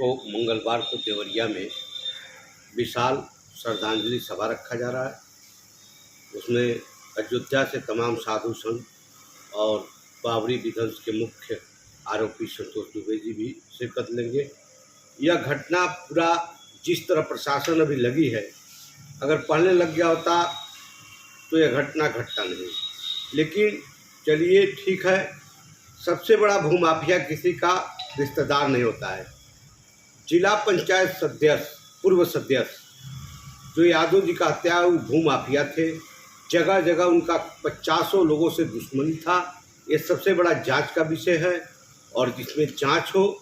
को मंगलवार को देवरिया में विशाल श्रद्धांजलि सभा रखा जा रहा है। उसमें अयोध्या से तमाम साधु संत और बाबरी विध्वंस के मुख्य आरोपी संतोष दुबे जी भी शिरकत लेंगे। यह घटना पूरा जिस तरह प्रशासन अभी लगी है, अगर पहले लग गया होता तो यह घटना घटता नहीं। लेकिन चलिए ठीक है, सबसे बड़ा भूमाफिया किसी का रिश्तेदार नहीं होता है। जिला पंचायत सदस्य, पूर्व सदस्य जो यादव जी का हत्या वो भूमाफिया थे। जगह जगह उनका 50 लोगों से दुश्मनी था। ये सबसे बड़ा जांच का विषय है और जिसमें जांच हो,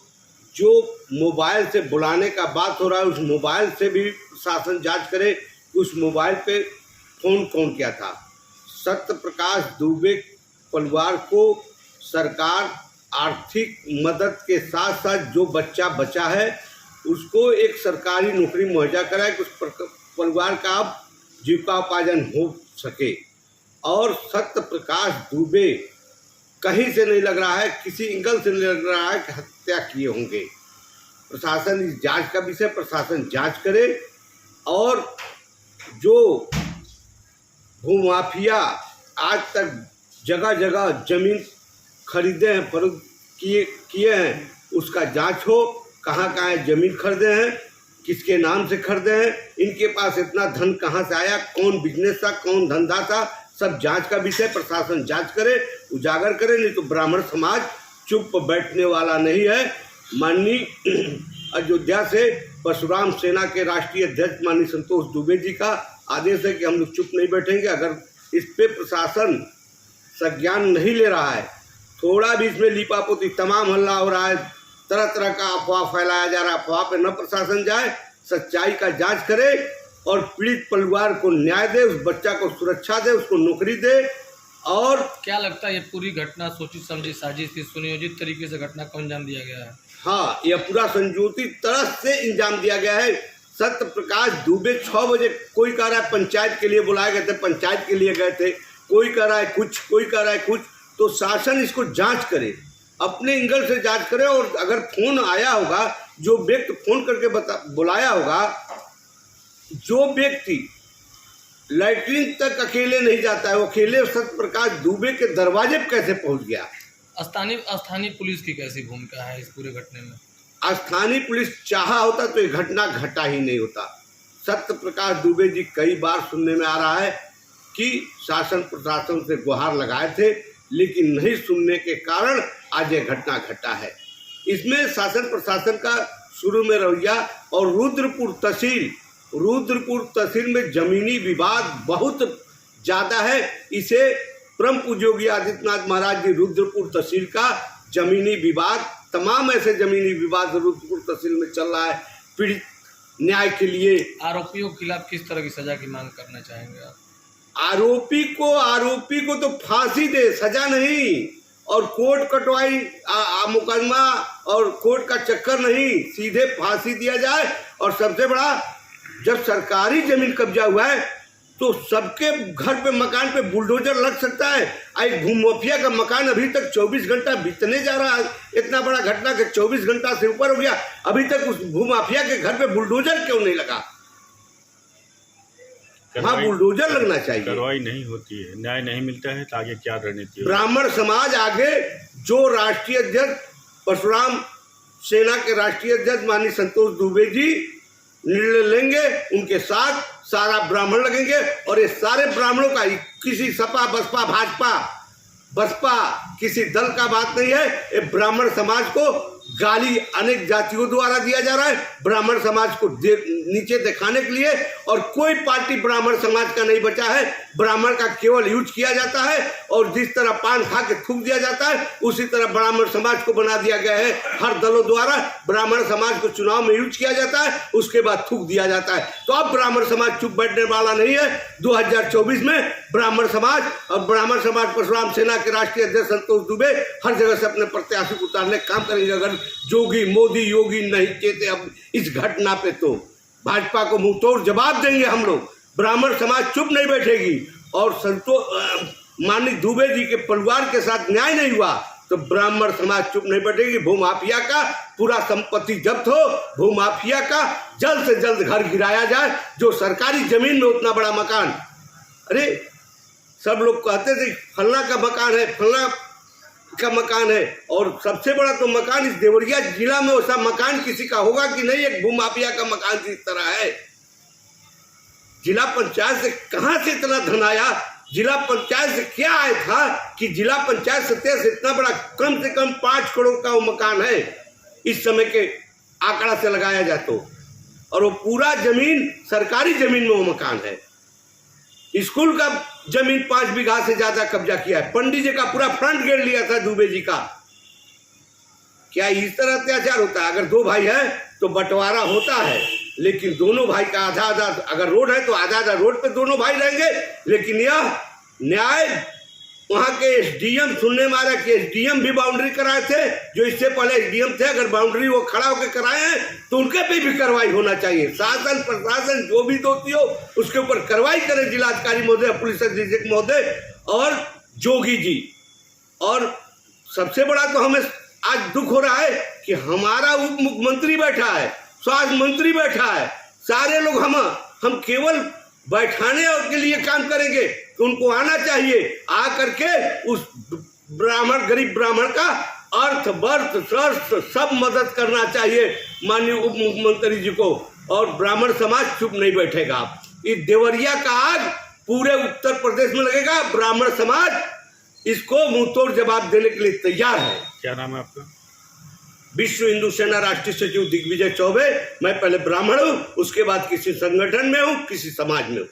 जो मोबाइल से बुलाने का बात हो रहा है उस मोबाइल से भी शासन जांच करे, उस मोबाइल पे फ़ोन कौन किया था। सत्य प्रकाश दुबे परिवार को सरकार आर्थिक मदद के साथ साथ जो बच्चा बचा है उसको एक सरकारी नौकरी मुहैया कराए कि उस परिवार का अब जीविकापार्जन हो सके। और सत्य प्रकाश दुबे कहीं से नहीं लग रहा है, किसी एंगल से नहीं लग रहा है कि हत्या किए होंगे। प्रशासन इस जांच का विषय, प्रशासन जांच करे और जो भूमाफिया आज तक जगह जगह जमीन खरीदे हैं, फरोख्त किए हैं, उसका जांच हो। कहाँ कहाँ जमीन खरीदे हैं, किसके नाम से खरीदे हैं, इनके पास इतना धन कहाँ से आया, कौन बिजनेस था, कौन धंधा था, सब जांच का विषय। प्रशासन जांच करे, उजागर करे, नहीं तो ब्राह्मण समाज चुप बैठने वाला नहीं है। माननीय अयोध्या से परशुराम सेना के राष्ट्रीय अध्यक्ष माननीय संतोष दुबे जी का आदेश है कि हम लोग चुप नहीं बैठेंगे। अगर इस पे प्रशासन संज्ञान नहीं ले रहा है, थोड़ा भी इसमें लीपापोती, तमाम हल्ला हो रहा है, तरह तरह का अफवाह फैलाया जा रहा है, अफवाह पे न प्रशासन जाए, सच्चाई का जांच करे और पीड़ित परिवार को न्याय दे, उस बच्चा को सुरक्षा दे, उसको नौकरी दे। और क्या लगता है ये पूरी घटना सोची समझी साजिश थी, सुनियोजित तरीके से घटना को अंजाम दिया गया है? हाँ, यह पूरा संयोजित तरह से अंजाम दिया गया है। सत्य प्रकाश दुबे 6 बजे, कोई कह रहा है पंचायत के लिए बुलाए गए थे, पंचायत के लिए गए थे, कोई कह रहा है कुछ, कोई कह रहा है कुछ। तो शासन इसको जांच करे, अपने एंगल से जांच करे। और अगर फोन आया होगा, जो व्यक्ति फोन करके बुलाया होगा, जो व्यक्ति लैट्रिन तक अकेले नहीं जाता है, वो अकेले सत्य प्रकाश दुबे के दरवाजे पर कैसे पहुंच गया? स्थानीय पुलिस की कैसी भूमिका है इस पूरे घटने में? स्थानीय पुलिस चाहा होता तो ये घटना घटा ही नहीं होता। सत्य प्रकाश दुबे जी कई बार सुनने में आ रहा है कि शासन प्रशासन से गुहार लगाए थे, लेकिन नहीं सुनने के कारण आज यह घटना घटा है। इसमें शासन प्रशासन का शुरू में रवैया और रुद्रपुर तहसील में जमीनी विवाद बहुत ज़्यादा है। इसे परम पूज्य योगी आदित्यनाथ महाराज जी रुद्रपुर तहसील का जमीनी विवाद, तमाम ऐसे जमीनी विवाद रुद्रपुर तहसील में चल रहा है। पीड़ित न्याय के लिए आरोपियों के खिलाफ किस तरह की सजा की मांग करना चाहेंगे आप? आरोपी को तो फांसी दे, सजा नहीं। और कोर्ट कटवाई मुकदमा और कोर्ट का चक्कर नहीं, सीधे फांसी दिया जाए। और सबसे बड़ा, जब सरकारी जमीन कब्जा हुआ है तो सबके घर पे, मकान पे बुलडोजर लग सकता है। एक भूमाफिया का मकान अभी तक 24 घंटा बीतने जा रहा है। इतना बड़ा घटना के 24 घंटा से ऊपर हो गया, अभी तक उस भूमाफिया के घर पे बुलडोजर क्यों नहीं लगा? हाँ, बुलडोजर लगना चाहिए। कार्रवाई नहीं होती है, न्याय नहीं मिलता है तो आगे क्या रणनीति? ब्राह्मण समाज आगे, जो राष्ट्रीय अध्यक्ष परशुराम सेना के राष्ट्रीय अध्यक्ष माननीय संतोष दुबे जी निर्णय लेंगे, उनके साथ सारा ब्राह्मण लगेंगे। और ये सारे ब्राह्मणों का, किसी सपा बसपा बसपा किसी दल का बात नहीं है। ये ब्राह्मण समाज को गाली अनेक जातियों द्वारा दिया जा रहा है, ब्राह्मण समाज को नीचे दिखाने के लिए। और कोई पार्टी ब्राह्मण समाज का नहीं बचा है, ब्राह्मण का केवल यूज किया जाता है। और जिस तरह पान खा के थूक दिया जाता है, उसी तरह ब्राह्मण समाज को बना दिया गया है। हर दलों द्वारा ब्राह्मण समाज को चुनाव में यूज किया जाता है, उसके बाद थूक दिया जाता है। तो अब ब्राह्मण समाज चुप बैठने वाला नहीं है। 2024 में ब्राह्मण समाज परशुराम सेना के राष्ट्रीय अध्यक्ष संतोष दुबे हर जगह से अपने प्रत्याशी को उतारने का काम करेंगे। अगर जोगी मोदी योगी नहीं चेते अब इस घटना पे, तो भाजपा को मुंहतोड़ जवाब देंगे हम लोग। ब्राह्मण समाज चुप नहीं बैठेगी। और माननीय दुबे जी के परिवार के साथ न्याय नहीं हुआ तो ब्राह्मण समाज चुप नहीं बैठेगी। भूमाफिया का पूरा संपत्ति जब्त हो, भूमाफिया का जल्द से जल्द घर गिराया जाए। जो सरकारी जमीन में उतना बड़ा मकान, अरे सब लोग कहते थे फलना का मकान है, फलना का मकान है, और सबसे बड़ा तो मकान इस देवरिया जिला में वैसा मकान किसी का होगा कि नहीं? एक भूमाफिया का मकान जिस तरह है। जिला पंचायत से कहां से इतना धन आया? जिला पंचायत से क्या आया था कि जिला पंचायत सत्ता से इतना बड़ा, कम से कम 5 करोड़ का वो मकान है इस समय के आंकड़ा से लगाया जाए तो, और वो पूरा जमीन सरकारी जमीन में वो मकान है। स्कूल का जमीन 5 बीघा से ज्यादा कब्जा किया है। पंडित जी का पूरा फ्रंट गेट लिया था दुबे जी का। क्या इस तरह अत्याचार होता है? अगर 2 भाई है तो बंटवारा होता है, लेकिन दोनों भाई का आधा आधा, अगर रोड है तो आधा आधा रोड पे दोनों भाई रहेंगे। लेकिन यह न्याय वहां के एसडीएम, सुनने में आ रहा कि एसडीएम भी बाउंड्री कराए थे, जो इससे पहले एसडीएम थे। अगर बाउंड्री वो खड़ा होकर कराए हैं तो उनके पे भी कार्रवाई होना चाहिए। शासन प्रशासन जो भी दोषी हो उसके ऊपर कार्रवाई करें, जिलाधिकारी महोदय, पुलिस अधीक्षक महोदय और जोगी जी। और सबसे बड़ा तो हमें आज दुख हो रहा है कि हमारा उप मुख्यमंत्री बैठा है, स्वास्थ्य मंत्री बैठा है, सारे लोग हम केवल बैठाने के लिए काम करेंगे। तो उनको आना चाहिए, आ करके उस ब्राह्मण, गरीब ब्राह्मण का अर्थ बर्थ शर्त सब मदद करना चाहिए माननीय उप मुख्यमंत्री जी को। और ब्राह्मण समाज चुप नहीं बैठेगा। इस देवरिया का आग पूरे उत्तर प्रदेश में लगेगा। ब्राह्मण समाज इसको मुंहतोड़ जवाब देने के लिए तैयार है। क्या नाम है आपका? विश्व हिंदू सेना राष्ट्रीय सचिव दिग्विजय चौबे। मैं पहले ब्राह्मण हूँ, उसके बाद किसी संगठन में हूँ, किसी समाज में हूँ।